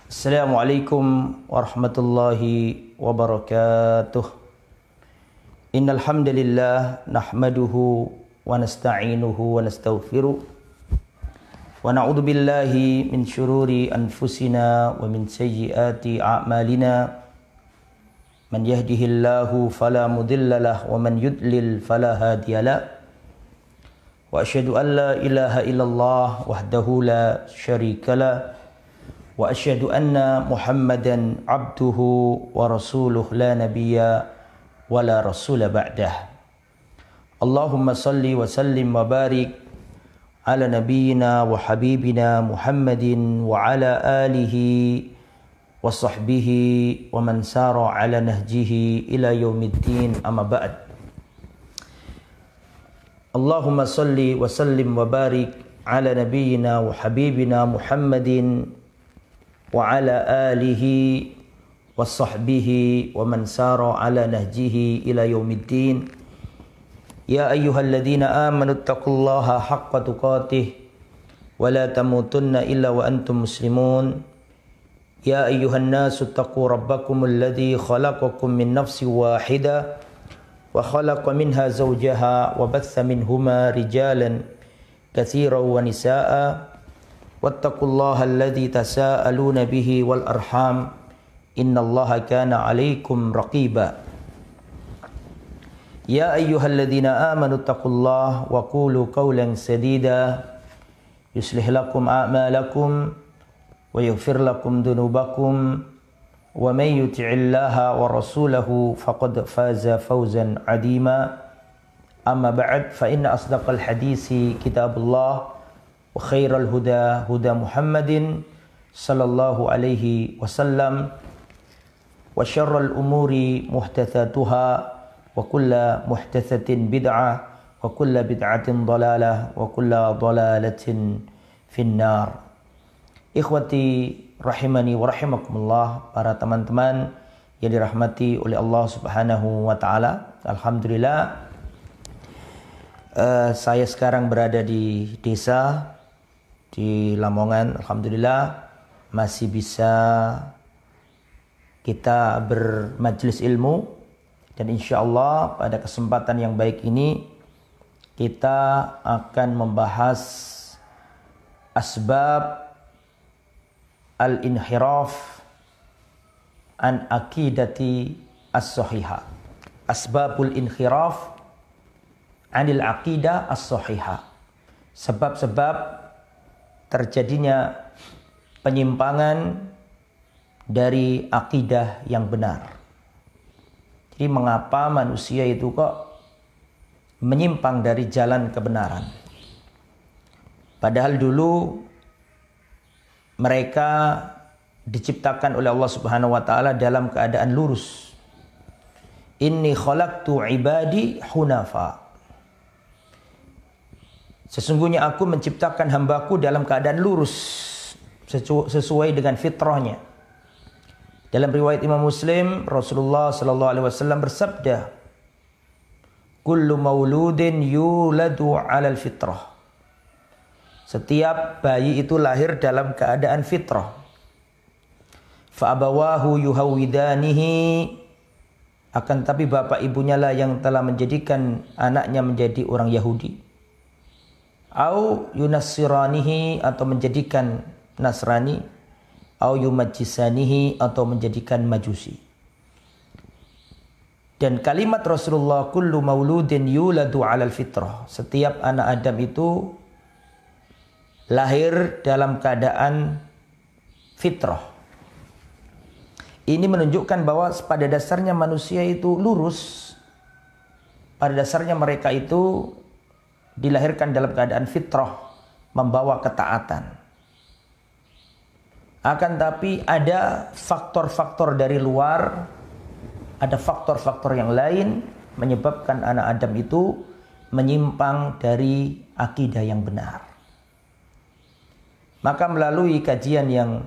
Assalamualaikum warahmatullahi wabarakatuh. Innal hamdalillah nahmaduhu wa nasta'inuhu wa nastaghfiruh wa na'udzu billahi min syururi anfusina wa min sayyiati a'malina. Man yahdihillahu fala mudhillalah wa man yudlil fala hadiyalah. Wa asyhadu an la ilaha illallah wahdahu la syarikalah. Wa asyhadu anna Muhammadan abduhu wa rasuluh la nabiyya wa la rasula ba'dah. Allahumma salli wa sallim wa barik ala nabiyyina wa habibina Muhammadin wa ala alihi wa sahbihi wa man sara ala nahjihi ila yaumiddin, amma ba'd. Allahumma salli wa sallim wa barik ala nabiyyina wa habibina Muhammadin wa ala alihi wa sahbihi wa man sara ala nahjihi ila yaumiddin. Ya ayyuhalladzina amanu taqullaha haqqa tuqatih wa la tamutunna illa wa antum muslimun. Ya ayyuhan nasu taqu rabbakumul ladzi khalaqakum min nafsin wahidah wa khalaqa minha zawjaha wa batha minhuma rijalan katsiran wa nisaa'a. Wattaqullaha alladzi tasaaluna bihi wal arham innallaha kana 'alaikum raqiba. Ya ayyuhalladzina amanu taqullaha wa qulu qawlan sadida yuslih lakum a'malakum wa yaghfir lakum dhunubakum wa may yuti'illaha wa rasulahu faqad faza fawzan 'azima. Amma ba'd, fa inna asdaqal hadisi kitabullah wa khairal huda huda Muhammadin sallallahu alaihi wasallam wa syarrul umuri muhdatsatuha wa kulla muhdatsatin bid'ah wa kulla bid'atin dhalalah wa kulla dhalalatin finnar. Ikhwati rahimani wa rahimakumullah, para teman-teman yang dirahmati oleh Allah Subhanahu wa taala. Alhamdulillah, saya sekarang berada di desa di Lamongan. Alhamdulillah masih bisa kita bermajlis ilmu, dan insya Allah pada kesempatan yang baik ini kita akan membahas asbab al-inhiraf an aqidati as-sahihah. Asbabul inhiraf anil aqidah as-sahihah. Sebab-sebab terjadinya penyimpangan dari akidah yang benar. Jadi mengapa manusia itu kok menyimpang dari jalan kebenaran? Padahal dulu mereka diciptakan oleh Allah Subhanahu wa taala dalam keadaan lurus. Inni khalaqtu ibadi hunafa. Sesungguhnya aku menciptakan hambaku dalam keadaan lurus, sesuai dengan fitrahnya. Dalam riwayat Imam Muslim, Rasulullah sallallahu alaihi wasallam bersabda, "Kullu mauludin yuladu 'alal fitrah." Setiap bayi itu lahir dalam keadaan fitrah. Fa abawahu yuhawidanihi, akan tapi bapak ibunya lah yang telah menjadikan anaknya menjadi orang Yahudi. Au yunassiranihi, atau menjadikan Nasrani. Au yumajjisanihi, atau menjadikan Majusi. Dan kalimat Rasulullah, kullu mauludin yuladu 'alal fitrah, setiap anak Adam itu lahir dalam keadaan fitrah. Ini menunjukkan bahwa pada dasarnya manusia itu lurus. Pada dasarnya mereka itu dilahirkan dalam keadaan fitrah, membawa ketaatan. Akan tapi ada faktor-faktor dari luar, ada faktor-faktor yang lain menyebabkan anak Adam itu menyimpang dari akidah yang benar. Maka melalui kajian yang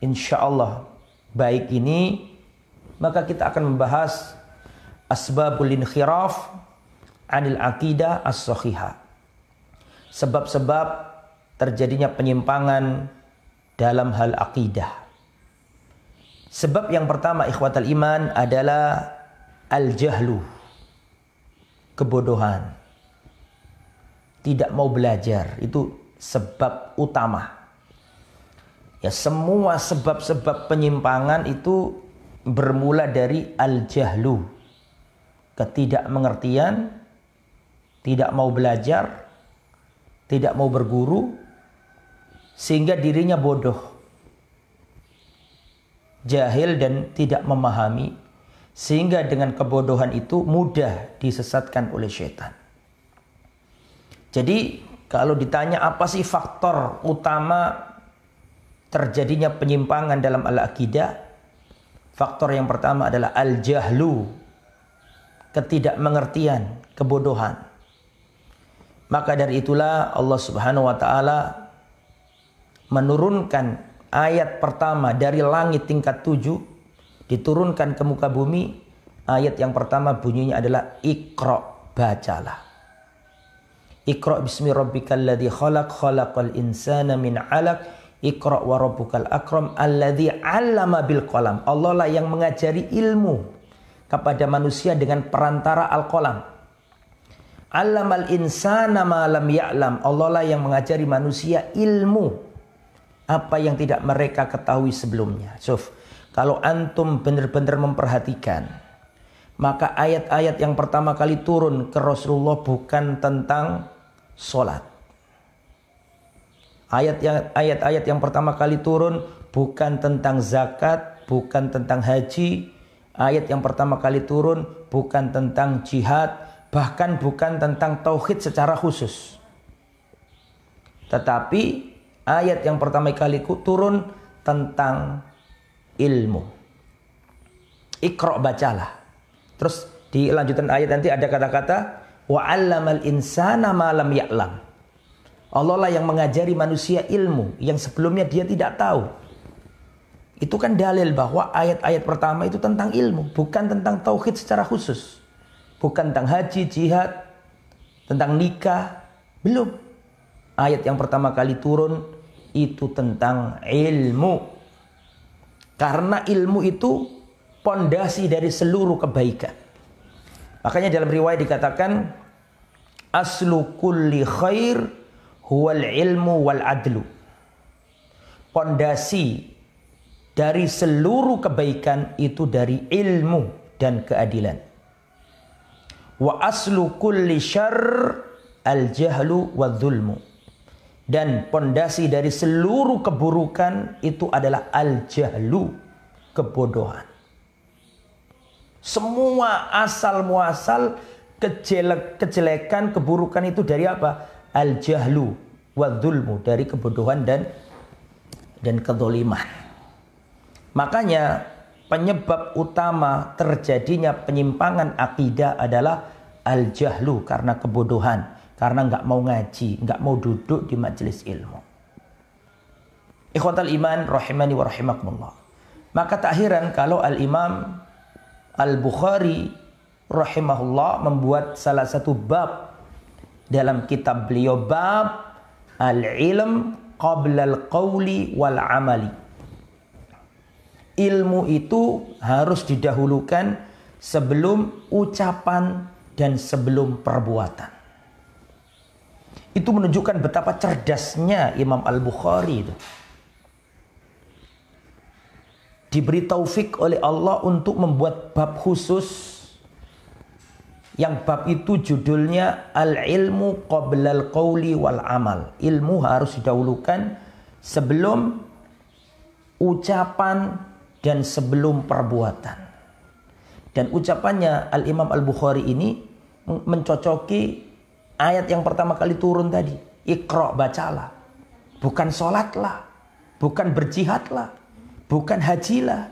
insya Allah baik ini, maka kita akan membahas asbabul inkhiraf anil aqidah as-sahihah. Sebab-sebab terjadinya penyimpangan dalam hal akidah. Sebab yang pertama ikhwatal iman adalah al-jahlu, kebodohan. Tidak mau belajar, itu sebab utama. Ya, semua sebab-sebab penyimpangan itu bermula dari al-jahlu, ketidakmengertian, tidak mau belajar, tidak mau berguru, sehingga dirinya bodoh, jahil dan tidak memahami, sehingga dengan kebodohan itu mudah disesatkan oleh syaitan. Jadi kalau ditanya apa sih faktor utama terjadinya penyimpangan dalam al-aqidah, faktor yang pertama adalah al-jahlu, ketidakmengertian, kebodohan. Maka dari itulah Allah Subhanahu wa taala menurunkan ayat pertama dari langit tingkat 7 diturunkan ke muka bumi. Ayat yang pertama bunyinya adalah Iqra, bacalah. Iqra bismi rabbikal ladzi khalaq, khalaqal insana min 'alaq, Iqra wa rabbukal akram alladzi 'allama bil qalam. Allah lah yang mengajari ilmu kepada manusia dengan perantara al-qalam. 'Allamal insana ma lam ya'lam. Allah lah yang mengajari manusia ilmu apa yang tidak mereka ketahui sebelumnya. Kalau antum benar-benar memperhatikan, maka ayat-ayat yang pertama kali turun ke Rasulullah bukan tentang sholat. Ayat-ayat yang pertama kali turun bukan tentang zakat, bukan tentang haji. Ayat yang pertama kali turun bukan tentang jihad, bahkan bukan tentang tauhid secara khusus. Tetapi ayat yang pertama kali turun tentang ilmu. Iqra, bacalah. Terus di lanjutan ayat nanti ada kata-kata wa 'allamal insana ma lam ya'lam. Allah lah yang mengajari manusia ilmu yang sebelumnya dia tidak tahu. Itu kan dalil bahwa ayat-ayat pertama itu tentang ilmu, bukan tentang tauhid secara khusus. Bukan tentang haji, jihad, tentang nikah, belum. Ayat yang pertama kali turun itu tentang ilmu. Karena ilmu itu pondasi dari seluruh kebaikan. Makanya dalam riwayat dikatakan aslu kulli khair huwal ilmu wal adlu. Pondasi dari seluruh kebaikan itu dari ilmu dan keadilan. Wa aslu kulli syarr al jahlu wal zulmu. Dan pondasi dari seluruh keburukan itu adalah al-jahlu, kebodohan. Semua asal muasal kejelekan, keburukan itu dari apa? Al-jahlu wadzulmu, dari kebodohan dan kezaliman. Makanya penyebab utama terjadinya penyimpangan akidah adalah al-jahlu, karena kebodohan. Karena nggak mau ngaji, nggak mau duduk di majelis ilmu. Ikhwatal iman rahimani wa rahimakumullah. Maka tak heran kalau Al-Imam Al-Bukhari rahimahullah membuat salah satu bab dalam kitab beliau, bab al-ilm qabla al-qawli wal amali. Ilmu itu harus didahulukan sebelum ucapan dan sebelum perbuatan. Itu menunjukkan betapa cerdasnya Imam Al-Bukhari itu. Diberi taufik oleh Allah untuk membuat bab khusus. Yang bab itu judulnya Al-ilmu qoblal qawli wal amal. Ilmu harus didahulukan sebelum ucapan dan sebelum perbuatan. Dan ucapannya Al-Imam Al-Bukhari ini mencocoki ayat yang pertama kali turun tadi. Iqra, bacalah. Bukan sholatlah. Bukan berjihadlah. Bukan hajilah.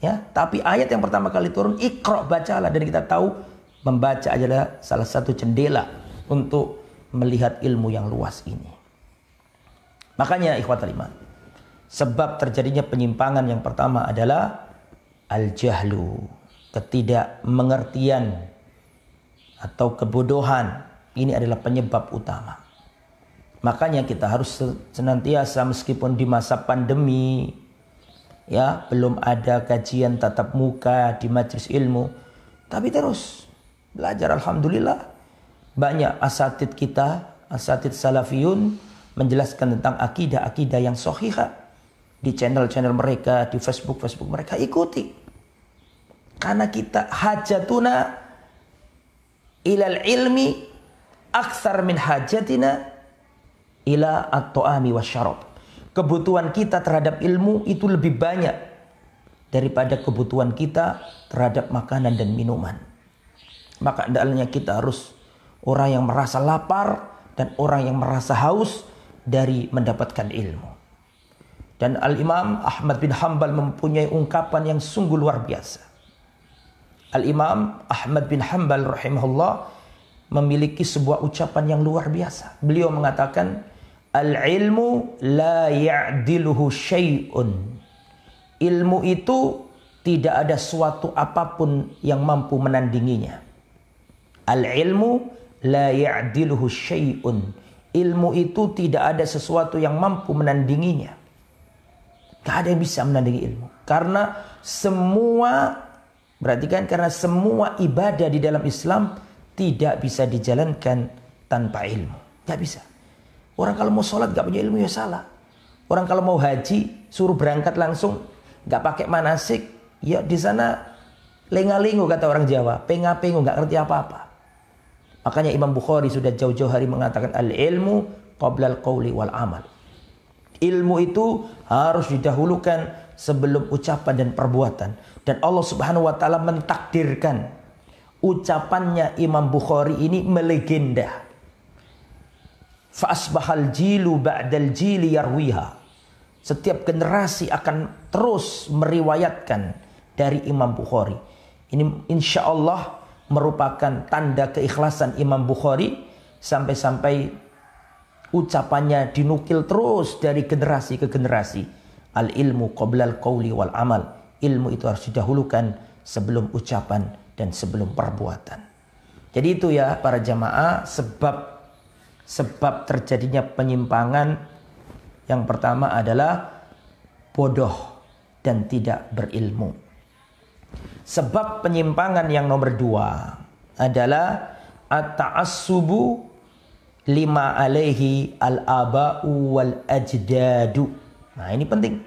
Ya, tapi ayat yang pertama kali turun, Iqra, bacalah. Dan kita tahu membaca adalah salah satu jendela untuk melihat ilmu yang luas ini. Makanya ikhwatal iman, sebab terjadinya penyimpangan yang pertama adalah al-jahlu, ketidakmengertian atau kebodohan. Ini adalah penyebab utama. Makanya kita harus senantiasa meskipun di masa pandemi, ya, belum ada kajian tatap muka di majelis ilmu, tapi terus belajar. Alhamdulillah banyak asatid kita, asatid salafiyun menjelaskan tentang akidah-akidah yang sahihah di channel-channel mereka, di Facebook mereka. Ikuti, karena kita hajatuna ilal ilmi aktsar min hajatina ila at-ta'ami wasyarab. Kebutuhan kita terhadap ilmu itu lebih banyak daripada kebutuhan kita terhadap makanan dan minuman. Maka hendaknya kita harus orang yang merasa lapar dan orang yang merasa haus dari mendapatkan ilmu. Dan Al-Imam Ahmad bin Hanbal mempunyai ungkapan yang sungguh luar biasa. Al-Imam Ahmad bin Hanbal rahimahullah memiliki sebuah ucapan yang luar biasa. Beliau mengatakan, al-ilmu la ya'diluhu syai'un. Ilmu itu tidak ada suatu apapun yang mampu menandinginya. Al-ilmu la ya'diluhu syai'un. Ilmu itu tidak ada sesuatu yang mampu menandinginya. Gak ada yang bisa menandingi ilmu. Karena semua, perhatikan, karena semua ibadah di dalam Islam tidak bisa dijalankan tanpa ilmu. Gak bisa. Orang kalau mau sholat gak punya ilmu ya salah. Orang kalau mau haji suruh berangkat langsung gak pakai manasik, ya di sana lenga-lengo kata orang Jawa, penga-pengo, gak ngerti apa-apa. Makanya Imam Bukhari sudah jauh-jauh hari mengatakan al-ilmu qabla al-qawli wal amal. Ilmu itu harus didahulukan sebelum ucapan dan perbuatan. Dan Allah Subhanahu wa taala mentakdirkan ucapannya Imam Bukhari ini melegenda. Fa asbahal jilu ba'dal jili yarwiha. Setiap generasi akan terus meriwayatkan dari Imam Bukhari. Ini insya Allah merupakan tanda keikhlasan Imam Bukhari. Sampai-sampai ucapannya dinukil terus dari generasi ke generasi. Al-ilmu qoblal qawli wal amal. Ilmu itu harus didahulukan sebelum ucapan dan sebelum perbuatan. Jadi itu ya para jamaah sebab terjadinya penyimpangan. Yang pertama adalah bodoh dan tidak berilmu. Sebab penyimpangan yang nomor dua adalah at-ta'assubu lima alaihi al-aba'u wal ajdadu. Nah ini penting.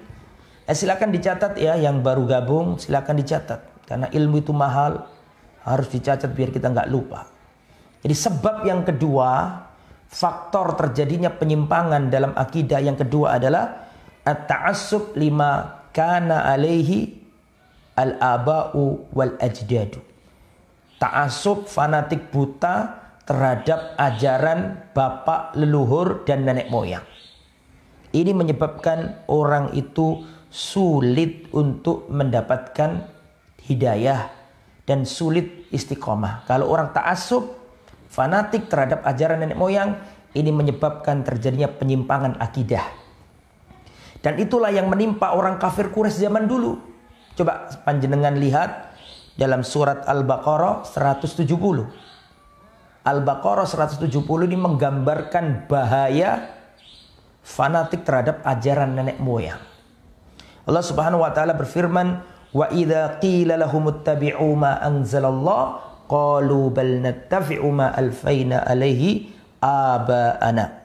Silakan dicatat ya, yang baru gabung silakan dicatat. Karena ilmu itu mahal, harus dicatat biar kita nggak lupa. Jadi sebab yang kedua, faktor terjadinya penyimpangan dalam akidah yang kedua adalah at-ta'assub lima kana alaihi al-aba'u wal ajdadu. Ta'assub, fanatik buta terhadap ajaran bapak, leluhur dan nenek moyang. Ini menyebabkan orang itu sulit untuk mendapatkan hidayah dan sulit istiqomah. Kalau orang ta'assub, fanatik terhadap ajaran nenek moyang, ini menyebabkan terjadinya penyimpangan akidah. Dan itulah yang menimpa orang kafir Quraisy zaman dulu. Coba panjenengan lihat dalam surat Al-Baqarah 170. Al-Baqarah 170 ini menggambarkan bahaya fanatik terhadap ajaran nenek moyang. Allah Subhanahu wa taala berfirman, "Wa idza qila lahum ittabi'u ma anzalallah qalu bal nattabi'u ma alfaina alaihi aba'ana."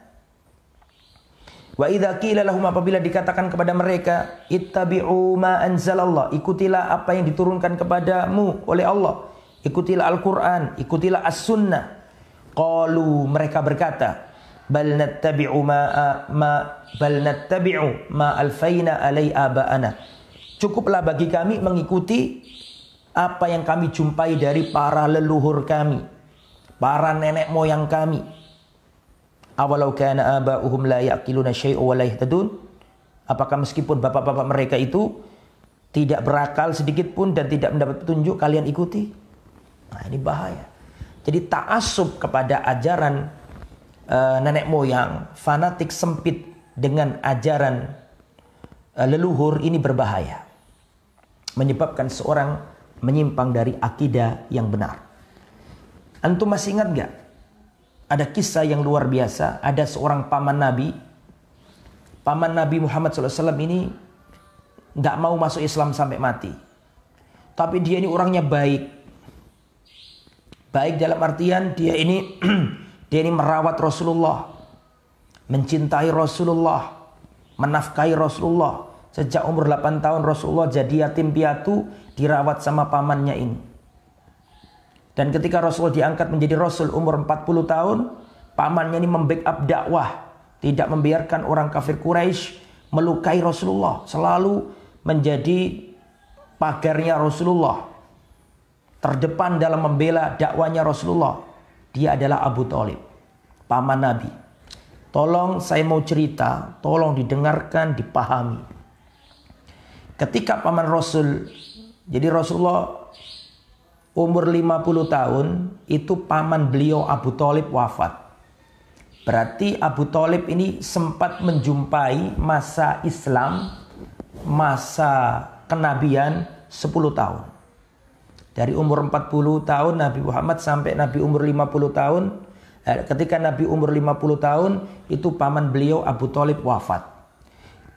Wa idza qila lahum, apabila dikatakan kepada mereka, ittabi'u ma anzalallah, ikutilah apa yang diturunkan kepadamu oleh Allah, ikutilah Al-Qur'an, ikutilah As-Sunnah. Qalu, mereka berkata, bal nattabi'u ma alfaina alai aba'ana. Cukuplah bagi kami mengikuti apa yang kami jumpai dari para leluhur kami, para nenek moyang kami. Awalau kana aba'uhum la ya'qiluna syai'an wa la yahtadun. Apakah meskipun bapak-bapak mereka itu tidak berakal sedikit pun dan tidak mendapat petunjuk, kalian ikuti? Nah, ini bahaya. Jadi ta'assub kepada ajaran nenek moyang, fanatik sempit dengan ajaran leluhur, ini berbahaya. Menyebabkan seorang menyimpang dari akidah yang benar. Antum masih ingat gak? Ada kisah yang luar biasa. Ada seorang paman Nabi. Paman Nabi Muhammad SAW ini nggak mau masuk Islam sampai mati. Tapi dia ini orangnya baik. Baik dalam artian dia ini dia ini merawat Rasulullah, mencintai Rasulullah, menafkahi Rasulullah. Sejak umur 8 tahun Rasulullah jadi yatim piatu, dirawat sama pamannya ini. Dan ketika Rasulullah diangkat menjadi Rasul umur 40 tahun, pamannya ini membackup dakwah, tidak membiarkan orang kafir Quraisy melukai Rasulullah, selalu menjadi pagarnya Rasulullah, terdepan dalam membela dakwanya Rasulullah. Dia adalah Abu Thalib, paman Nabi. Tolong saya mau cerita, tolong didengarkan, dipahami. Ketika paman Rasul, jadi Rasulullah umur 50 tahun, itu paman beliau Abu Thalib wafat. Berarti Abu Thalib ini sempat menjumpai masa Islam, masa kenabian 10 tahun. Dari umur 40 tahun Nabi Muhammad sampai Nabi umur 50 tahun. Ketika Nabi umur 50 tahun, itu paman beliau Abu Thalib wafat.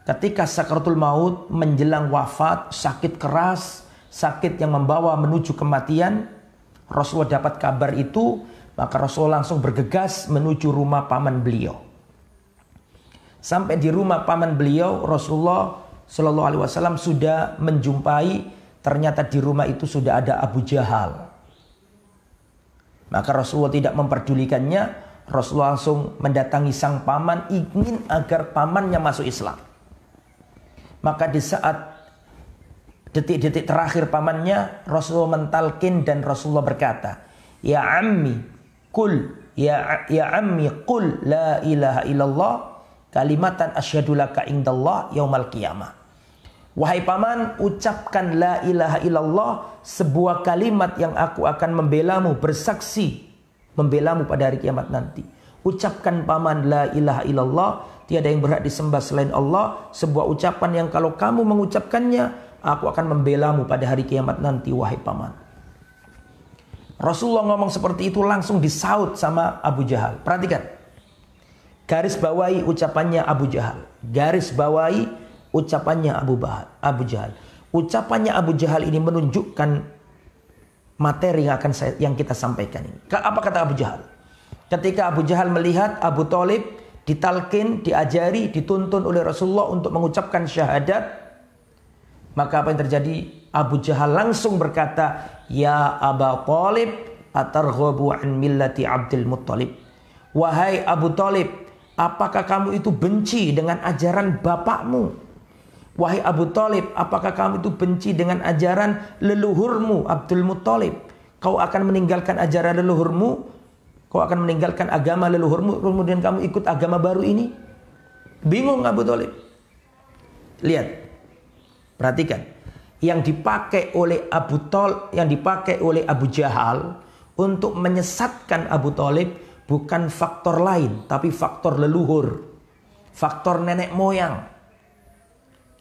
Ketika sakaratul maut, menjelang wafat, sakit keras, sakit yang membawa menuju kematian, Rasulullah dapat kabar itu, maka Rasulullah langsung bergegas menuju rumah paman beliau. Sampai di rumah paman beliau, Rasulullah Shallallahu Alaihi Wasallam sudah menjumpai, ternyata di rumah itu sudah ada Abu Jahal. Maka Rasulullah tidak memperdulikannya, Rasulullah langsung mendatangi sang paman, ingin agar pamannya masuk Islam. Maka di saat detik-detik terakhir pamannya, Rasulullah mentalkin dan Rasulullah berkata, Ya ammi, qul la ilaha illallah kalimatan asyhadu laka indallah yaumal qiyamah. Wahai paman, ucapkan la ilaha illallah, sebuah kalimat yang aku akan membelamu, bersaksi membelamu pada hari kiamat nanti. Ucapkan paman la ilaha illallah, tiada yang berhak disembah selain Allah, sebuah ucapan yang kalau kamu mengucapkannya, aku akan membelamu pada hari kiamat nanti, wahai paman. Rasulullah ngomong seperti itu langsung disaut sama Abu Jahal. Perhatikan. Garis bawahi ucapannya Abu Jahal. Garis bawahi ucapannya Abu Jahal. Ucapannya Abu Jahal ini menunjukkan materi yang kita sampaikan ini. Apa kata Abu Jahal? Ketika Abu Jahal melihat Abu Thalib ditalkin, diajari, dituntun oleh Rasulullah untuk mengucapkan syahadat, maka apa yang terjadi? Abu Jahal langsung berkata, Ya Aba Thalib, atarghabu an millati Abdul Muttalib. Wahai Abu Thalib, apakah kamu itu benci dengan ajaran bapakmu? Wahai Abu Thalib, apakah kamu itu benci dengan ajaran leluhurmu Abdul Muttalib? Kau akan meninggalkan ajaran leluhurmu? Kau akan meninggalkan agama leluhurmu, kemudian kamu ikut agama baru ini? Bingung Abu Thalib. Lihat, perhatikan. Yang dipakai oleh Abu Jahal untuk menyesatkan Abu Thalib bukan faktor lain, tapi faktor leluhur, faktor nenek moyang.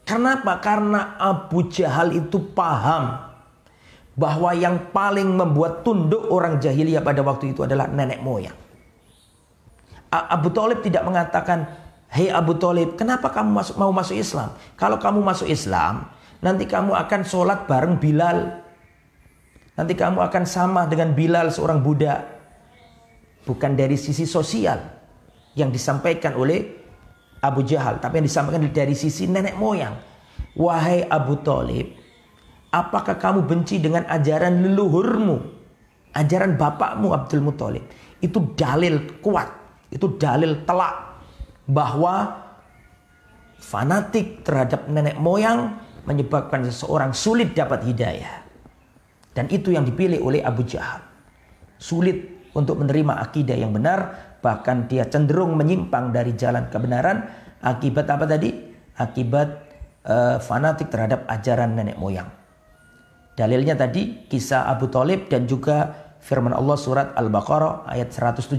Kenapa? Karena Abu Jahal itu paham bahwa yang paling membuat tunduk orang jahiliyah pada waktu itu adalah nenek moyang. Abu Thalib tidak mengatakan, Hei Abu Thalib, kenapa kamu mau masuk Islam? Kalau kamu masuk Islam, nanti kamu akan sholat bareng Bilal. Nanti kamu akan sama dengan Bilal, seorang budak. Bukan dari sisi sosial yang disampaikan oleh Abu Jahal, tapi yang disampaikan dari sisi nenek moyang. Wahai Abu Thalib, apakah kamu benci dengan ajaran leluhurmu, ajaran bapakmu Abdul Muttalib? Itu dalil kuat, itu dalil telak bahwa fanatik terhadap nenek moyang menyebabkan seseorang sulit dapat hidayah. Dan itu yang dipilih oleh Abu Jahal. Sulit untuk menerima akidah yang benar, bahkan dia cenderung menyimpang dari jalan kebenaran. Akibat apa tadi? Akibat fanatik terhadap ajaran nenek moyang. Dalilnya tadi kisah Abu Thalib dan juga firman Allah surat Al-Baqarah ayat 170.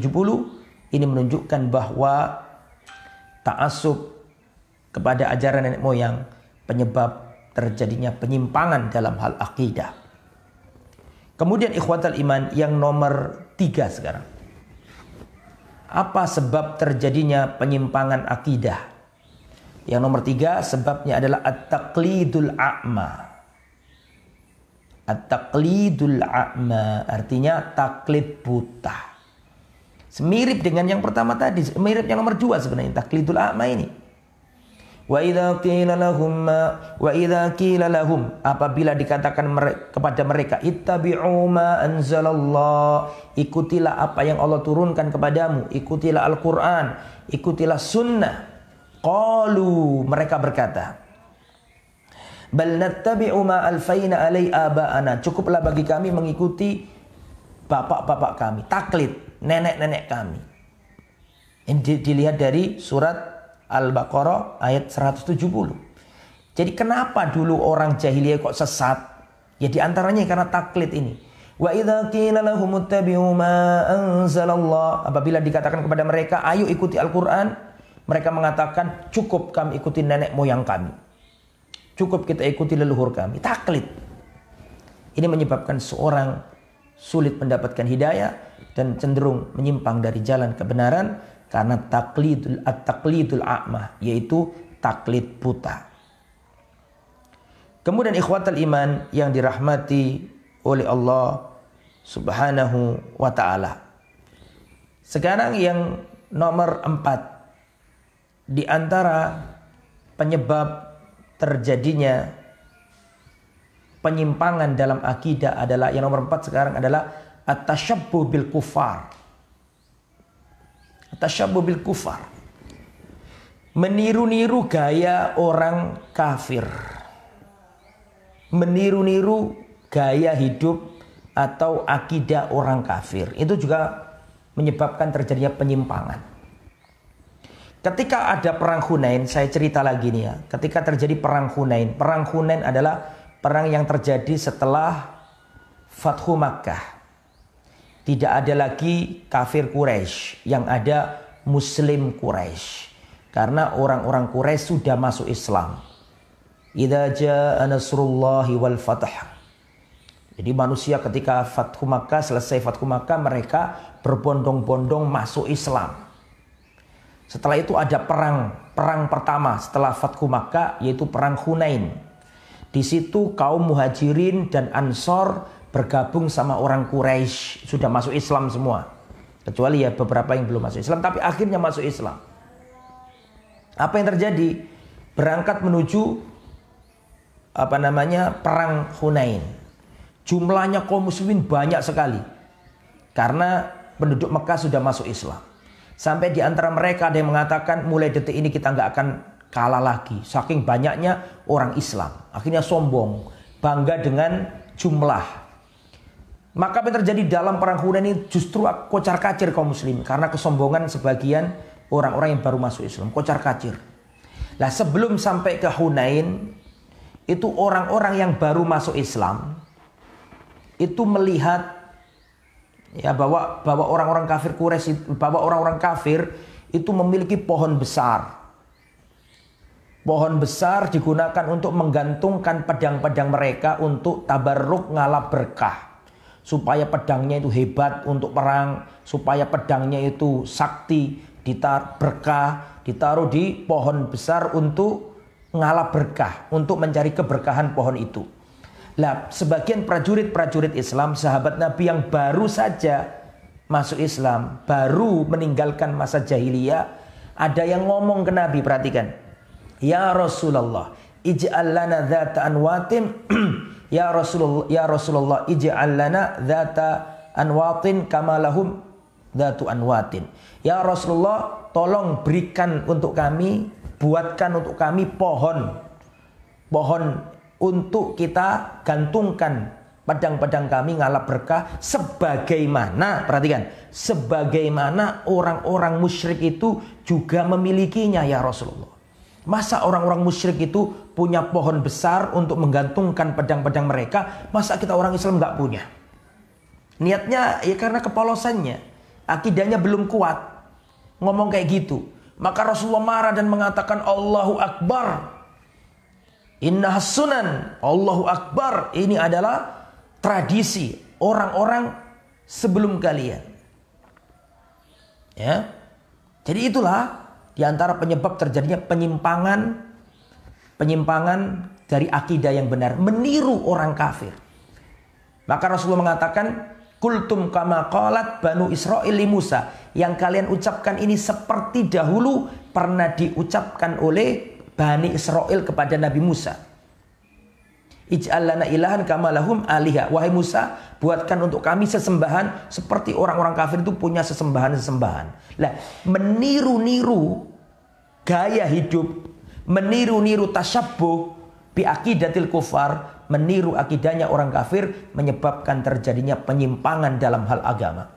Ini menunjukkan bahwa ta'assub kepada ajaran nenek moyang penyebab terjadinya penyimpangan dalam hal akidah. Kemudian ikhwatal iman yang nomor 3 sekarang. Apa sebab terjadinya penyimpangan akidah? Yang nomor 3 sebabnya adalah at-taqlidul a'ma. At-taqlidul a'ma artinya taklid buta. Semirip dengan yang pertama tadi, mirip yang nomor 2 sebenarnya, taklidul a'ma ini. Wa idza qila lahum apabila dikatakan kepada mereka ittabi'u ma anzalallah, ikutilah apa yang Allah turunkan kepadamu, ikutilah Al-Qur'an, ikutilah sunnah. Qalu, mereka berkata, bal nattabi'u ma alfaina alai aba'ana, cukuplah bagi kami mengikuti bapak-bapak kami, taklid nenek-nenek kami. Ini dilihat dari surat Al-Baqarah ayat 170. Jadi kenapa dulu orang jahiliyah kok sesat? Ya diantaranya karena taklid ini. Wa idza qila lahum ittabi'u ma anzalallah, apabila dikatakan kepada mereka ayo ikuti Al-Qur'an, mereka mengatakan cukup kami ikuti nenek moyang kami, cukup kita ikuti leluhur kami. Taklid ini menyebabkan seorang sulit mendapatkan hidayah dan cenderung menyimpang dari jalan kebenaran karena taklidul a'mah, yaitu taklid buta. Kemudian ikhwatal iman yang dirahmati oleh Allah Subhanahu wa ta'ala. Sekarang yang nomor 4 di antara penyebab terjadinya penyimpangan dalam akidah adalah, yang nomor 4 sekarang adalah at-tasyabbuh bil kufar. At-tasyabbuh bil kufar, meniru-niru gaya orang kafir, meniru-niru gaya hidup atau akidah orang kafir. Itu juga menyebabkan terjadinya penyimpangan. Ketika ada perang Hunain, saya cerita lagi nih ya. Ketika terjadi perang Hunain, perang Hunain adalah perang yang terjadi setelah Fathu Makkah. Tidak ada lagi kafir Quraisy, yang ada Muslim Quraisy. Karena orang-orang Quraisy sudah masuk Islam. Idza jaa nasrullahi wal fath. Jadi manusia ketika Fathu Makkah, selesai Fathu Makkah, mereka berbondong-bondong masuk Islam. Setelah itu ada perang pertama setelah Fathu Makkah, yaitu perang Hunain. Di situ kaum Muhajirin dan Ansor bergabung sama orang Quraisy, sudah masuk Islam semua. Kecuali ya beberapa yang belum masuk Islam, tapi akhirnya masuk Islam. Apa yang terjadi? Berangkat menuju perang Hunain. Jumlahnya kaum muslimin banyak sekali. Karena penduduk Mekah sudah masuk Islam. Sampai di antara mereka ada yang mengatakan mulai detik ini kita nggak akan kalah lagi. Saking banyaknya orang Islam. Akhirnya sombong, bangga dengan jumlah. Maka apa yang terjadi dalam perang Hunain ini justru kocar-kacir kaum muslim. Karena kesombongan sebagian orang-orang yang baru masuk Islam. Kocar-kacir. Nah sebelum sampai ke Hunain, itu orang-orang yang baru masuk Islam itu melihat ya bahwa orang-orang kafir Quraisy, bahwa orang-orang kafir itu memiliki pohon besar. Pohon besar digunakan untuk menggantungkan pedang-pedang mereka untuk tabarruk ngalap berkah. Supaya pedangnya itu hebat untuk perang, supaya pedangnya itu sakti, berkah, ditaruh di pohon besar untuk ngalap berkah, untuk mencari keberkahan pohon itu. Lah, sebagian prajurit-prajurit Islam, sahabat Nabi yang baru saja masuk Islam, baru meninggalkan masa jahiliyah, ada yang ngomong ke Nabi, perhatikan. Ya Rasulullah, ij'al lana dzata anwatin. Ya Rasulullah, ij'al lana dzata anwatin kama lahum dzatu anwatin. Ya Rasulullah, tolong berikan untuk kami, buatkan untuk kami pohon untuk kita gantungkan pedang-pedang kami ngalap berkah sebagaimana, perhatikan, sebagaimana orang-orang musyrik itu juga memilikinya ya Rasulullah. Masa orang-orang musyrik itu punya pohon besar untuk menggantungkan pedang-pedang mereka, masa kita orang Islam nggak punya? Niatnya ya karena kepolosannya, akidahnya belum kuat, ngomong kayak gitu. Maka Rasulullah marah dan mengatakan Allahu Akbar. Inna sunan, Allahu Akbar. Ini adalah tradisi orang-orang sebelum kalian. Ya. Jadi itulah Di antara penyebab terjadinya penyimpangan dari akidah yang benar, meniru orang kafir. Maka Rasulullah mengatakan, kultum kama qalat Banu Israil li Musa. Yang kalian ucapkan ini seperti dahulu pernah diucapkan oleh Bani Israel kepada Nabi Musa. Ij'al lana ilahan kama lahum aliha. Wahai Musa, buatkan untuk kami sesembahan seperti orang-orang kafir itu punya sesembahan-sesembahan. Lah, meniru-niru gaya hidup, meniru-niru tasyabbuh bi aqidatil kufar, meniru akidahnya orang kafir menyebabkan terjadinya penyimpangan dalam hal agama.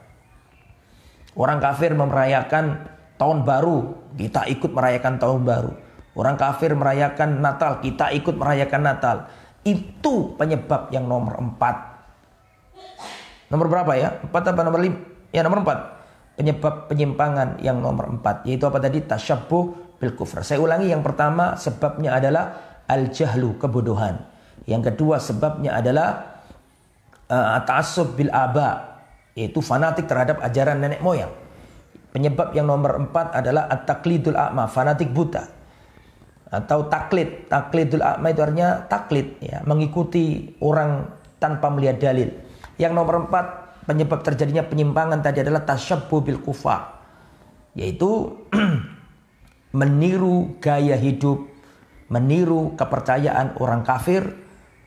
Orang kafir merayakan tahun baru, kita ikut merayakan tahun baru. Orang kafir merayakan Natal, kita ikut merayakan Natal. Itu penyebab yang nomor 4. Nomor berapa ya? 4 apa nomor 5? Ya nomor 4. Penyebab penyimpangan yang nomor 4. Yaitu apa tadi? Tasyabbuh bil kufr. Saya ulangi, yang pertama sebabnya adalah al-jahlu, kebodohan. Yang kedua sebabnya adalah ta'assub bil aba, yaitu fanatik terhadap ajaran nenek moyang. Penyebab yang nomor 4 adalah at-taqlidul a'ma, fanatik buta. Atau taklid. Taklidul a'ma itu artinya taklid, ya, mengikuti orang tanpa melihat dalil. Yang nomor 4 penyebab terjadinya penyimpangan tadi adalah tasyabbuh bil kufar, yaitu meniru gaya hidup, meniru kepercayaan orang kafir,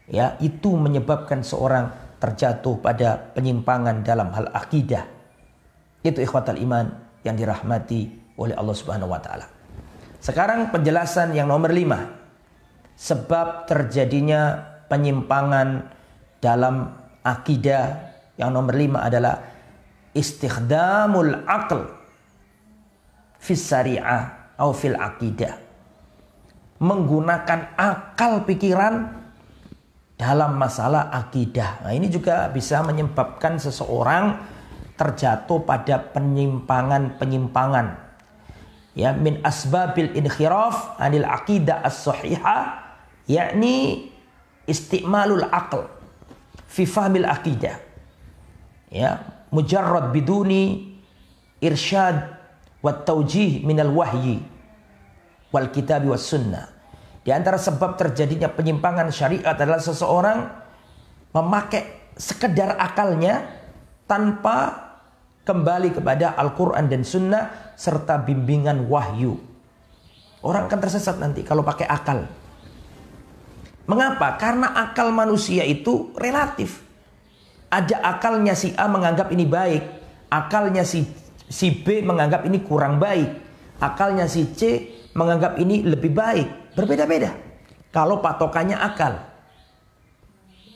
ya, itu menyebabkan seorang terjatuh pada penyimpangan dalam hal akidah. Itu ikhwatal iman yang dirahmati oleh Allah Subhanahu wa taala. Sekarang penjelasan yang nomor 5. Sebab terjadinya penyimpangan dalam akidah yang nomor 5 adalah istikhdamul aql fis syariah atau fil akidah. Menggunakan akal pikiran dalam masalah akidah. Nah, ini juga bisa menyebabkan seseorang terjatuh pada penyimpangan-penyimpangan. Ya, min asbabil inkhiraf anil aqidah as-sahihah, yakni istimalul aql fi fahmil aqidah. Ya, mujarrad biduni irsyad wa tawjih minal wahyi wal kitabi was sunnah. Di antara sebab terjadinya penyimpangan syariat adalah seseorang memakai sekedar akalnya tanpa kembali kepada Al-Quran dan Sunnah serta bimbingan wahyu. Orang akan tersesat nanti kalau pakai akal. Mengapa? Karena akal manusia itu relatif. Ada akalnya si A menganggap ini baik, akalnya si B menganggap ini kurang baik, akalnya si C menganggap ini lebih baik. Berbeda-beda kalau patokannya akal.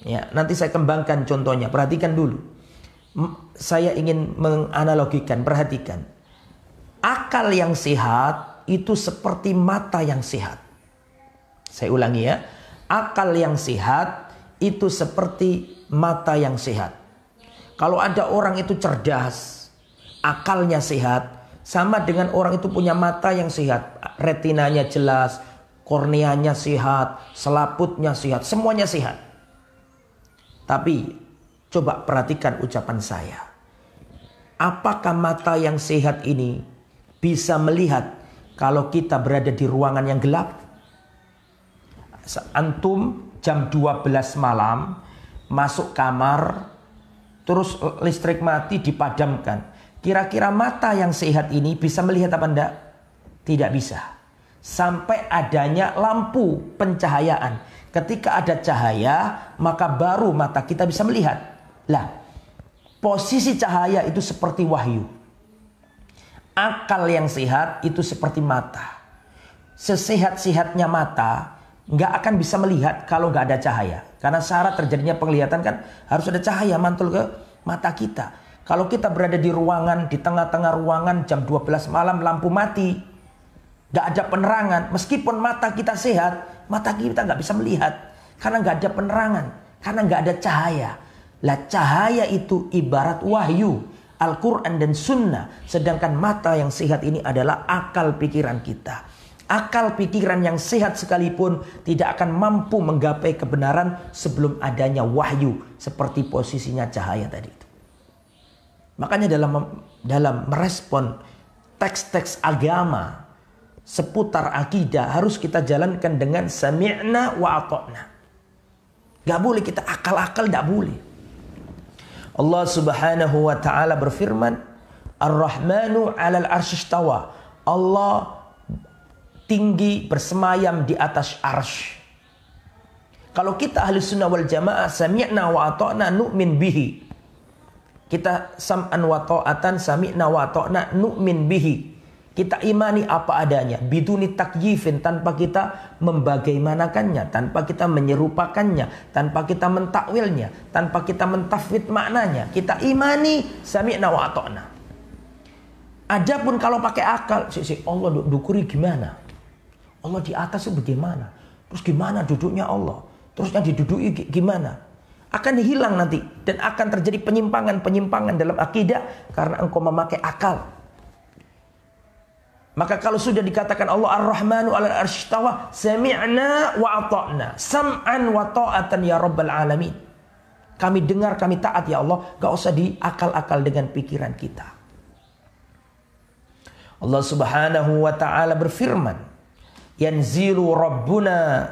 Ya, nanti saya kembangkan contohnya. Perhatikan dulu. Saya ingin menganalogikan, perhatikan. Akal yang sehat itu seperti mata yang sehat. Saya ulangi ya. Akal yang sehat itu seperti mata yang sehat. Kalau ada orang itu cerdas, akalnya sehat, sama dengan orang itu punya mata yang sehat. Retinanya jelas, korneanya sehat, selaputnya sehat, semuanya sehat. Tapi coba perhatikan ucapan saya. Apakah mata yang sehat ini bisa melihat kalau kita berada di ruangan yang gelap? Antum jam 12 malam masuk kamar, terus listrik mati, dipadamkan. Kira-kira mata yang sehat ini bisa melihat apa enggak? Tidak bisa. Sampai adanya lampu pencahayaan. Ketika ada cahaya, maka baru mata kita bisa melihat. Lah, posisi cahaya itu seperti wahyu. Akal yang sehat itu seperti mata. Sesehat-sehatnya mata nggak akan bisa melihat kalau nggak ada cahaya. Karena syarat terjadinya penglihatan kan harus ada cahaya mantul ke mata kita. Kalau kita berada di ruangan, di tengah-tengah ruangan jam 12 malam lampu mati, nggak ada penerangan, meskipun mata kita sehat, mata kita nggak bisa melihat karena nggak ada penerangan, karena nggak ada cahaya. Lah, cahaya itu ibarat wahyu, Al-Quran dan Sunnah. Sedangkan mata yang sehat ini adalah akal pikiran kita. Akal pikiran yang sehat sekalipun tidak akan mampu menggapai kebenaran sebelum adanya wahyu, seperti posisinya cahaya tadi itu. Makanya dalam merespon teks-teks agama, seputar akidah harus kita jalankan dengan sami'na wa ata'na. Gak boleh kita akal-akal, gak boleh. Allah Subhanahu wa ta'ala berfirman, Ar-Rahmanu 'alal arsy istawa. Allah tinggi bersemayam di atas arsy. Kalau kita ahli sunnah wal jamaah, sami'na wa ata'na nu'min bihi. Kita sam'an wa ta'atan, sami'na wa ata'na nu'min bihi. Kita imani apa adanya, biduni takyifin, tanpa kita membagaimanakannya, tanpa kita menyerupakannya, tanpa kita mentakwilnya, tanpa kita mentafwid maknanya. Kita imani sami'na wa ata'na. Adapun kalau pakai akal, Allah dukuri gimana? Allah di atas itu bagaimana? Terus gimana duduknya Allah? Terusnya diduduki gimana? Akan hilang nanti dan akan terjadi penyimpangan-penyimpangan dalam akidah karena engkau memakai akal. Maka kalau sudah dikatakan Allah Ar-Rahmanu 'alal arsy istawa, sami'na wa ata'na, sam'an wa ta'atan ya rabbal alamin. Kami dengar, kami taat ya Allah, gak usah diakal-akal dengan pikiran kita. Allah Subhanahu wa ta'ala berfirman, yanzilu rabbuna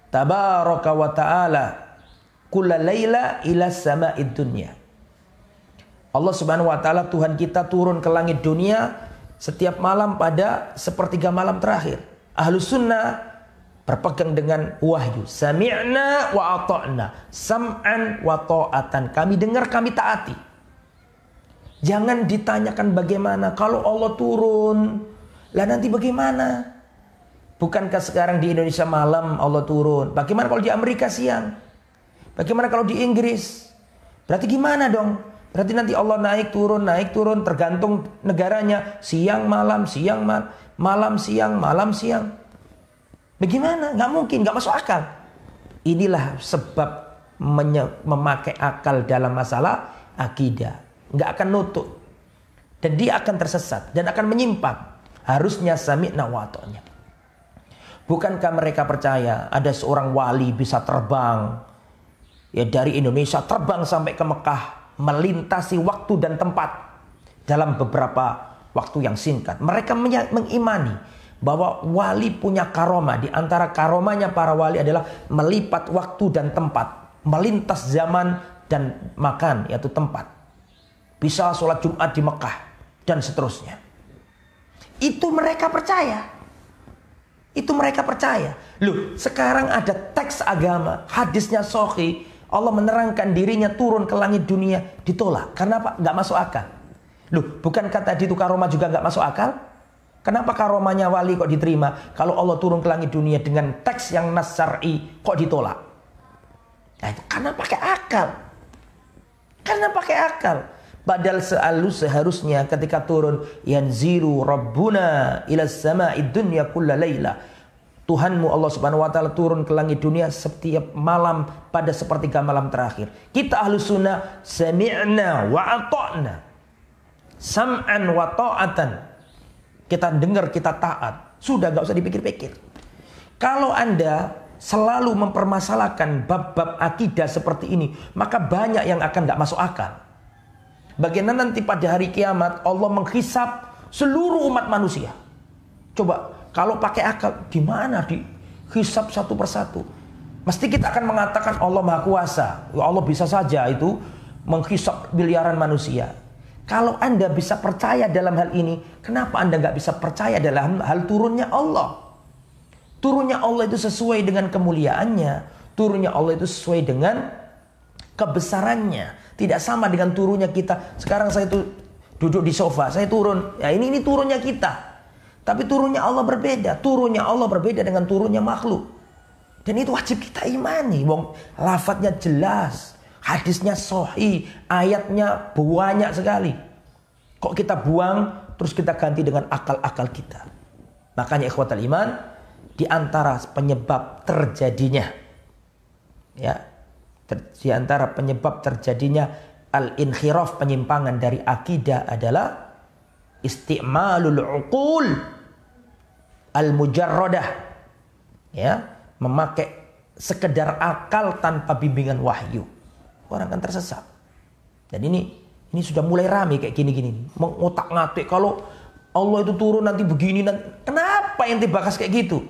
tabaraka wa ta'ala kulla laila ila sama'id dunya. Allah Subhanahu wa ta'ala, Tuhan kita, turun ke langit dunia setiap malam pada sepertiga malam terakhir. Ahlus sunnah berpegang dengan wahyu. Sami'na wa ata'na, sam'an wa ta'atan. Kami dengar, kami taati. Jangan ditanyakan bagaimana kalau Allah turun. Lah nanti bagaimana? Bukankah sekarang di Indonesia malam Allah turun? Bagaimana kalau di Amerika siang? Bagaimana kalau di Inggris? Berarti gimana dong? Berarti nanti Allah naik turun, tergantung negaranya. Siang malam, siang malam siang, malam siang. Bagaimana? Gak mungkin, gak masuk akal. Inilah sebab memakai akal dalam masalah akidah. Gak akan nutut. Dan dia akan tersesat dan akan menyimpang. Harusnya sami'na wa ata'na. Bukankah mereka percaya ada seorang wali bisa terbang, ya, dari Indonesia terbang sampai ke Mekah, melintasi waktu dan tempat dalam beberapa waktu yang singkat. Mereka mengimani bahwa wali punya karomah. Di antara karomahnya para wali adalah melipat waktu dan tempat, melintas zaman dan makan, yaitu tempat. Bisa sholat Jumat di Mekah dan seterusnya. Itu mereka percaya. Itu mereka percaya. Loh, sekarang ada teks agama, hadisnya sahih, Allah menerangkan dirinya turun ke langit dunia, ditolak. Kenapa? Gak masuk akal. Loh, bukankah tadi itu karomah juga gak masuk akal? Kenapa karomahnya wali kok diterima? Kalau Allah turun ke langit dunia dengan teks yang nas syar'i kok ditolak? Nah, itu karena pakai akal. Karena pakai akal. Padahal seharusnya ketika turun, yanzilu rabbuna ila sama'id dunya kulla laila. Tuhanmu Allah Subhanahu wa ta'ala turun ke langit dunia setiap malam pada sepertiga malam terakhir. Kita ahlu sunnah sami'na wa ata'na, sam'an wa ta'atan. Kita dengar, kita taat. Sudah, gak usah dipikir-pikir. Kalau Anda selalu mempermasalahkan bab-bab akidah seperti ini, maka banyak yang akan gak masuk akal. Bagaimana nanti pada hari kiamat Allah menghisap seluruh umat manusia? Coba, kalau pakai akal, gimana dihisap satu persatu? Mesti kita akan mengatakan Allah Maha Kuasa. Ya Allah bisa saja itu menghisap miliaran manusia. Kalau Anda bisa percaya dalam hal ini, kenapa Anda nggak bisa percaya dalam hal turunnya Allah? Turunnya Allah itu sesuai dengan kemuliaannya. Turunnya Allah itu sesuai dengan kebesarannya. Tidak sama dengan turunnya kita. Sekarang saya itu duduk di sofa, saya turun. Ya ini turunnya kita. Tapi turunnya Allah berbeda. Turunnya Allah berbeda dengan turunnya makhluk. Dan itu wajib kita imani. Wong lafadznya jelas, hadisnya sahih, ayatnya banyak sekali. Kok kita buang terus kita ganti dengan akal-akal kita? Makanya ikhwatal iman, di antara penyebab terjadinya, ya, di antara penyebab terjadinya al-inkhiraf, penyimpangan dari akidah adalah isti'malul uqul al-mujarradah, ya, memakai sekedar akal tanpa bimbingan wahyu. Orang akan tersesat. Dan ini sudah mulai ramai kayak gini-gini, mengotak-ngatik. Kalau Allah itu turun nanti begini nanti. Kenapa ente bahas kayak gitu?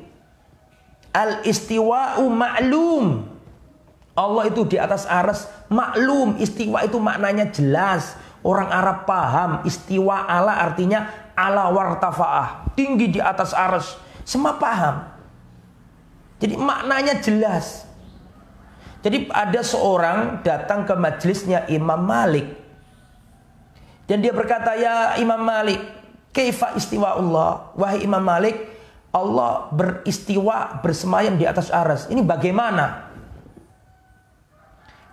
Al-istiwa'u ma'lum. Allah itu di atas arsy maklum. Istiwa itu maknanya jelas. Orang Arab paham. Istiwa ala artinya ala wartafa'ah. Tinggi di atas arsy. Semua paham. Jadi maknanya jelas. Jadi ada seorang datang ke majelisnya Imam Malik. Dan dia berkata, ya Imam Malik, kaifa istiwa Allah? Wahai Imam Malik, Allah beristiwa, bersemayam di atas arsy. Ini bagaimana?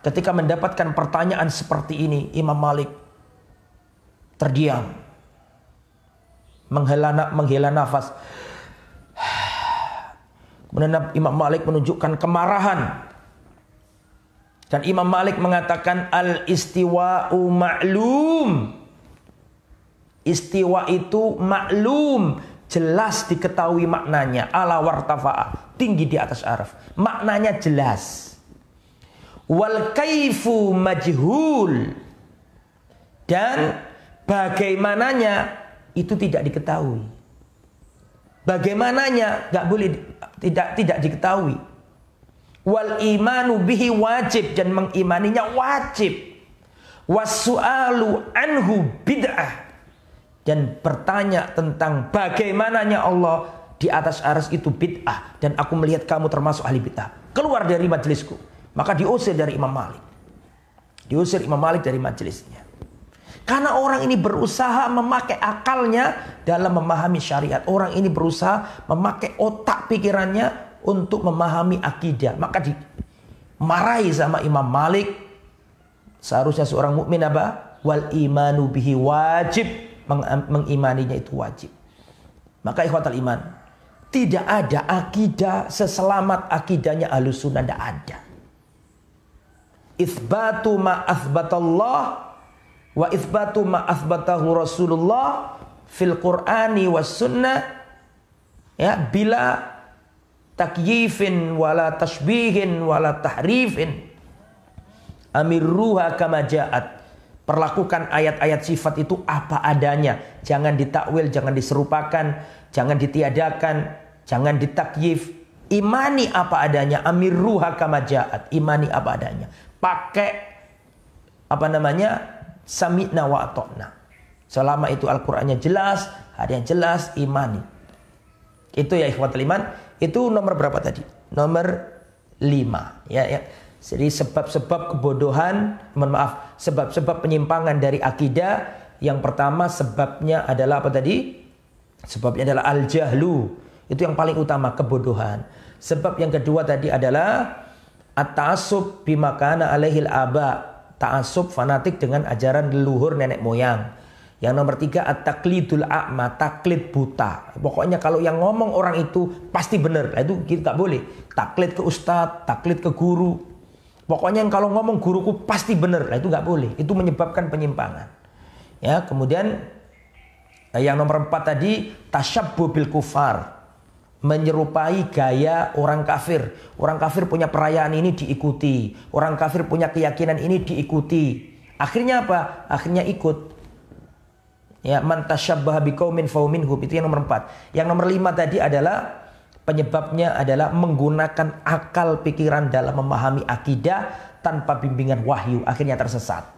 Ketika mendapatkan pertanyaan seperti ini, Imam Malik terdiam, menghela nafas. Kemudian Imam Malik menunjukkan kemarahan. Dan Imam Malik mengatakan al-istiwa'u ma'lum. Istiwa itu maklum, jelas diketahui maknanya. Ala wartafa'ah, tinggi di atas arsy. Maknanya jelas. Wal kaifu majhul, dan bagaimananya itu tidak diketahui. Bagaimananya nggak boleh, tidak diketahui. Wal imanu bihi wajib, dan mengimaninya wajib. Wassu'alu anhu bid'ah, dan bertanya tentang bagaimananya Allah di atas arsy itu bid'ah, dan aku melihat kamu termasuk ahli bid'ah. Keluar dari majelisku. Maka diusir dari Imam Malik. Diusir Imam Malik dari majelisnya. Karena orang ini berusaha memakai akalnya dalam memahami syariat. Orang ini berusaha memakai otak pikirannya untuk memahami akidah. Maka dimarahi sama Imam Malik. Seharusnya seorang mukmin apa? Wal imanu bihi wajib. Mengimaninya itu wajib. Maka ikhwatal iman, tidak ada akidah seselamat akidahnya Ahlussunnah, tidak ada. Itsbatu ma atsbatallah wa itsbatu ma atsbatahu Rasulullah fil Qur'ani was sunnah, ya, bila takyifin wala tashbihin wala tahrifin, amirruha kama ja'at. Perlakukan ayat-ayat sifat itu apa adanya, jangan ditakwil, jangan diserupakan, jangan ditiadakan, jangan ditakyif. Imani apa adanya, amirruha kama ja'at, imani apa adanya. Pakai apa namanya, sami'na wa ata'na. Selama itu Al-Qur'annya jelas, ada yang jelas, imani. Itu ya ikhwatul iman. Itu nomor berapa tadi? Nomor 5 ya. Jadi sebab-sebab kebodohan, mohon maaf, sebab-sebab penyimpangan dari akidah. Yang pertama sebabnya adalah apa tadi? Sebabnya adalah al-jahlu. Itu yang paling utama, kebodohan. Sebab yang kedua tadi adalah at-ta'assub bima kana alaihil aba. Ta'assub, fanatik dengan ajaran leluhur nenek moyang. Yang nomor 3 at-taqlidul a'ma, taklid buta. Pokoknya kalau yang ngomong orang itu pasti benar. Itu kita nggak boleh. Taklid ke ustadz, taklid ke guru. Pokoknya yang kalau ngomong guruku pasti benar. Itu nggak boleh. Itu menyebabkan penyimpangan. Ya, kemudian yang nomor 4 tadi tasyabbuh bil kufar. Menyerupai gaya orang kafir. Orang kafir punya perayaan ini diikuti. Orang kafir punya keyakinan ini diikuti. Akhirnya apa? Akhirnya ikut. Ya, man tasyabbaha biqaumin fahuwa minhum. Itu yang nomor 4. Yang nomor 5 tadi adalah penyebabnya adalah menggunakan akal pikiran dalam memahami akidah tanpa bimbingan wahyu. Akhirnya tersesat.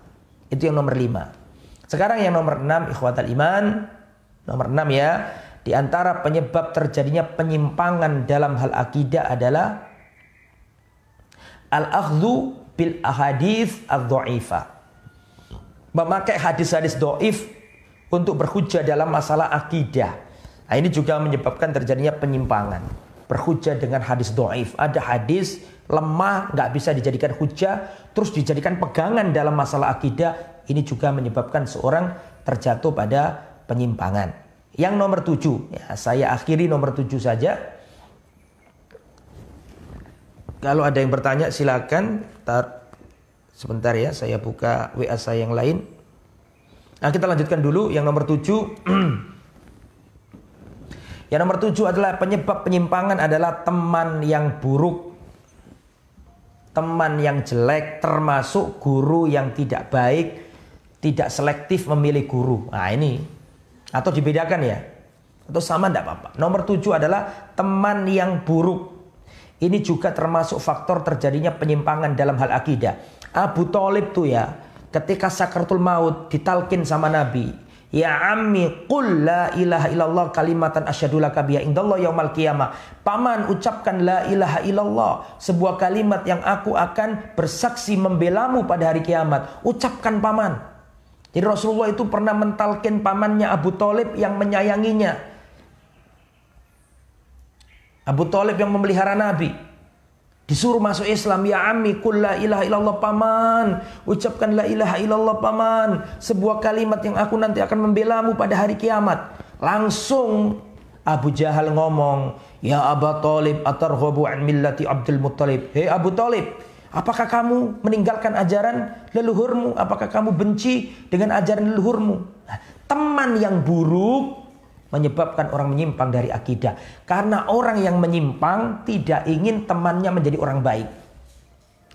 Itu yang nomor 5. Sekarang yang nomor 6 ikhwatal iman. Nomor 6 ya. Di antara penyebab terjadinya penyimpangan dalam hal akidah adalah al-akhdhu bil ahadits adh-dha'ifah. Memakai hadis-hadis dhaif untuk berhujjah dalam masalah akidah. Nah, ini juga menyebabkan terjadinya penyimpangan. Berhujjah dengan hadis dhaif. Ada hadis lemah, nggak bisa dijadikan hujjah, terus dijadikan pegangan dalam masalah akidah. Ini juga menyebabkan seorang terjatuh pada penyimpangan. Yang nomor 7, ya, saya akhiri nomor 7 saja. Kalau ada yang bertanya silakan. Sebentar ya, saya buka WA saya yang lain. Nah, kita lanjutkan dulu yang nomor 7. Yang nomor 7 adalah penyebab penyimpangan adalah teman yang buruk, teman yang jelek, termasuk guru yang tidak baik, tidak selektif memilih guru. Nah, ini Atau dibedakan ya? Atau sama enggak apa-apa. Nomor 7 adalah teman yang buruk. Ini juga termasuk faktor terjadinya penyimpangan dalam hal akidah. Abu Thalib tuh ya, ketika sakaratul maut ditalkin sama Nabi, ya ammi qul la ilaha illallah kalimatan asyhadu laka biha indallah yaumal qiyamah. Paman, ucapkan la ilaha illallah, sebuah kalimat yang aku akan bersaksi membelamu pada hari kiamat. Ucapkan paman. Jadi Rasulullah itu pernah mentalkin pamannya Abu Thalib yang menyayanginya. Abu Thalib yang memelihara Nabi disuruh masuk Islam. Ya ammi qul la ilaha illallah paman, ucapkan la ilaha illallah paman, sebuah kalimat yang aku nanti akan membelamu pada hari kiamat. Langsung Abu Jahal ngomong, ya Abu Thalib atarghabu an millati Abdul Muttalib. Hei Abu Thalib, apakah kamu meninggalkan ajaran leluhurmu? Apakah kamu benci dengan ajaran leluhurmu? Nah, teman yang buruk menyebabkan orang menyimpang dari akidah. Karena orang yang menyimpang tidak ingin temannya menjadi orang baik.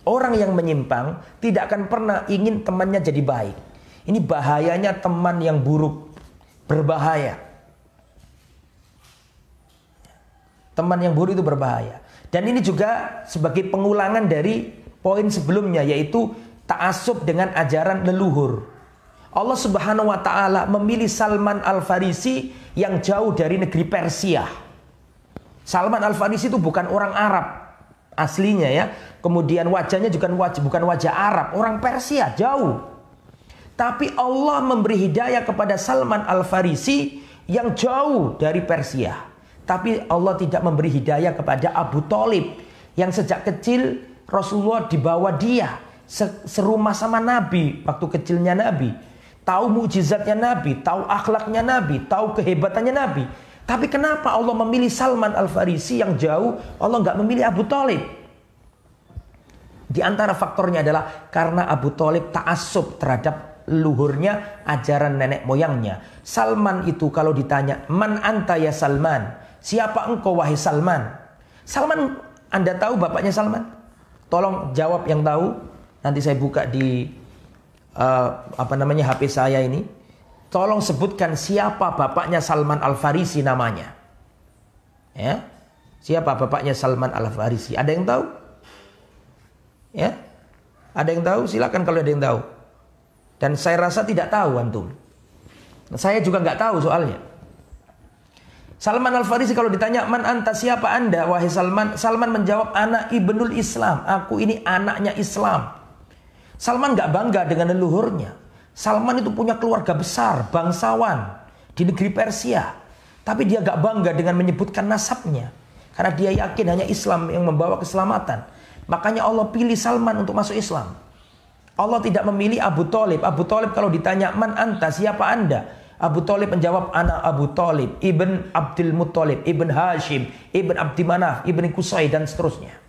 Orang yang menyimpang tidak akan pernah ingin temannya jadi baik. Ini bahayanya teman yang buruk. Berbahaya. Teman yang buruk itu berbahaya. Dan ini juga sebagai pengulangan dari poin sebelumnya, yaitu ta'assub dengan ajaran leluhur. Allah Subhanahu wa ta'ala memilih Salman Al-Farisi yang jauh dari negeri Persia. Salman Al-Farisi itu bukan orang Arab aslinya ya. Kemudian wajahnya juga bukan wajah Arab, orang Persia, jauh. Tapi Allah memberi hidayah kepada Salman Al-Farisi yang jauh dari Persia. Tapi Allah tidak memberi hidayah kepada Abu Thalib yang sejak kecil Rasulullah dibawa dia serumah sama Nabi waktu kecilnya Nabi. Tahu mukjizatnya Nabi, tahu akhlaknya Nabi, tahu kehebatannya Nabi. Tapi kenapa Allah memilih Salman Al-Farisi yang jauh, Allah nggak memilih Abu Thalib? Di antara faktornya adalah karena Abu Thalib ta'assub terhadap leluhurnya, ajaran nenek moyangnya. Salman itu kalau ditanya, man anta ya Salman? Siapa engkau wahai Salman? Salman, Anda tahu bapaknya Salman? Tolong jawab yang tahu. Nanti saya buka di HP saya ini. Tolong sebutkan siapa bapaknya Salman Al-Farisi namanya. Ya. Siapa bapaknya Salman Al-Farisi? Ada yang tahu? Ya. Ada yang tahu? Silakan kalau ada yang tahu. Dan saya rasa tidak tahu antum. Saya juga nggak tahu soalnya. Salman Al-Farisi kalau ditanya, man anta, siapa Anda wahai Salman? Salman menjawab, anak ibnul Islam. Aku ini anaknya Islam. Salman gak bangga dengan leluhurnya. Salman itu punya keluarga besar, bangsawan di negeri Persia. Tapi dia gak bangga dengan menyebutkan nasabnya. Karena dia yakin hanya Islam yang membawa keselamatan. Makanya Allah pilih Salman untuk masuk Islam. Allah tidak memilih Abu Thalib. Abu Thalib kalau ditanya, man anta, siapa Anda? Abu Thalib menjawab, anak Abu Thalib, ibn Abdul Muttalib, ibn Hashim, ibn Abdi Manaf, ibn Qusay, dan seterusnya.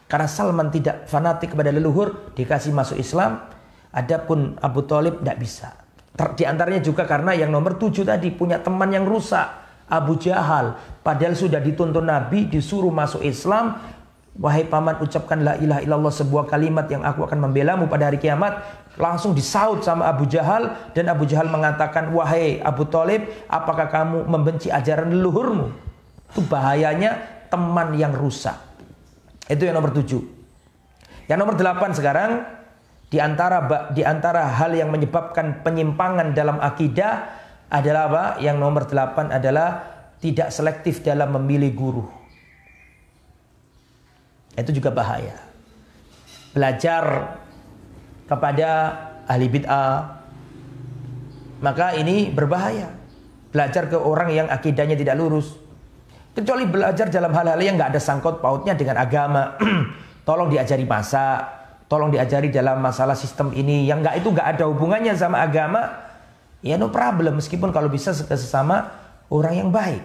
Karena Salman tidak fanatik kepada leluhur, dikasih masuk Islam. Adapun Abu Thalib tidak bisa. Di antaranya juga karena yang nomor 7 tadi, punya teman yang rusak, Abu Jahal. Padahal sudah dituntun Nabi, disuruh masuk Islam. Wahai paman, ucapkan la ilaha illallah, sebuah kalimat yang aku akan membelamu pada hari kiamat. Langsung disaut sama Abu Jahal. Dan Abu Jahal mengatakan, wahai Abu Thalib, apakah kamu membenci ajaran leluhurmu? Itu bahayanya teman yang rusak. Itu yang nomor 7. Yang nomor 8 sekarang, di antara hal yang menyebabkan penyimpangan dalam akidah adalah apa? Yang nomor 8 adalah tidak selektif dalam memilih guru. Itu juga bahaya. Belajar kepada ahli bid'ah, maka ini berbahaya. Belajar ke orang yang akidahnya tidak lurus. Kecuali belajar dalam hal-hal yang nggak ada sangkut pautnya dengan agama. Tolong diajari masak, tolong diajari dalam masalah sistem ini yang nggak ada hubungannya sama agama. Ya no problem, meskipun kalau bisa sesama orang yang baik.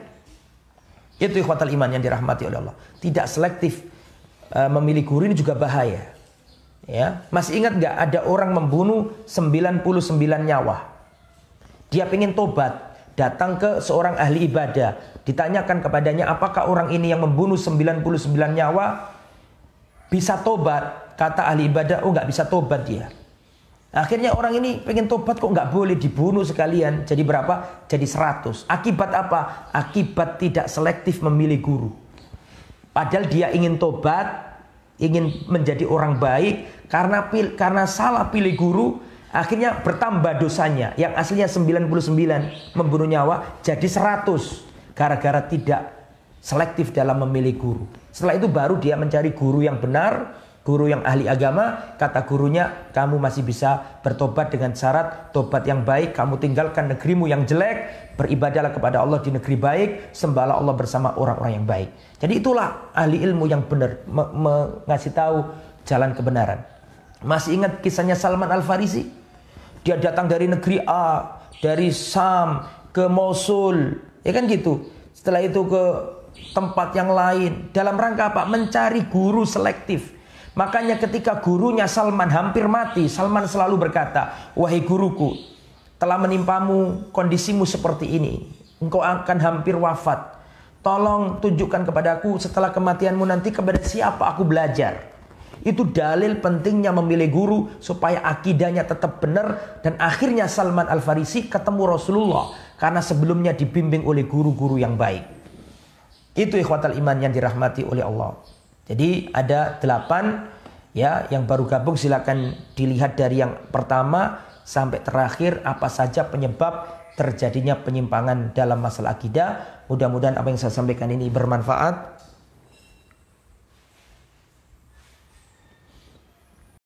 Itu ikhwatal iman yang dirahmati oleh Allah. Tidak selektif memilih guru ini juga bahaya. Ya, masih ingat nggak ada orang membunuh 99 nyawa. Dia pengen tobat. Datang ke seorang ahli ibadah, ditanyakan kepadanya, apakah orang ini yang membunuh 99 nyawa bisa tobat? Kata ahli ibadah, oh nggak bisa tobat dia. Akhirnya orang ini pengen tobat kok nggak boleh, dibunuh sekalian. Jadi berapa? Jadi 100. Akibat apa? Akibat tidak selektif memilih guru. Padahal dia ingin tobat, ingin menjadi orang baik, karena salah pilih guru, akhirnya bertambah dosanya. Yang aslinya 99 membunuh nyawa jadi 100 gara-gara tidak selektif dalam memilih guru. Setelah itu baru dia mencari guru yang benar, guru yang ahli agama. Kata gurunya, kamu masih bisa bertobat dengan syarat tobat yang baik. Kamu tinggalkan negerimu yang jelek, beribadahlah kepada Allah di negeri baik, sembahlah Allah bersama orang-orang yang baik. Jadi itulah ahli ilmu yang benar, mengasih tahu jalan kebenaran. Masih ingat kisahnya Salman Al-Farisi? Dia datang dari negeri A, dari Sam ke Mosul, ya kan gitu. Setelah itu ke tempat yang lain, dalam rangka apa? Mencari guru selektif. Makanya ketika gurunya Salman hampir mati, Salman selalu berkata, wahai guruku, telah menimpamu kondisimu seperti ini, engkau akan hampir wafat. Tolong tunjukkan kepadaku setelah kematianmu nanti kepada siapa aku belajar. Itu dalil pentingnya memilih guru supaya akidahnya tetap benar. Dan akhirnya Salman Al-Farisi ketemu Rasulullah karena sebelumnya dibimbing oleh guru-guru yang baik. Itu ikhwatal iman yang dirahmati oleh Allah. Jadi ada 8 ya, yang baru gabung silakan dilihat dari yang pertama sampai terakhir apa saja penyebab terjadinya penyimpangan dalam masalah akidah. Mudah-mudahan apa yang saya sampaikan ini bermanfaat.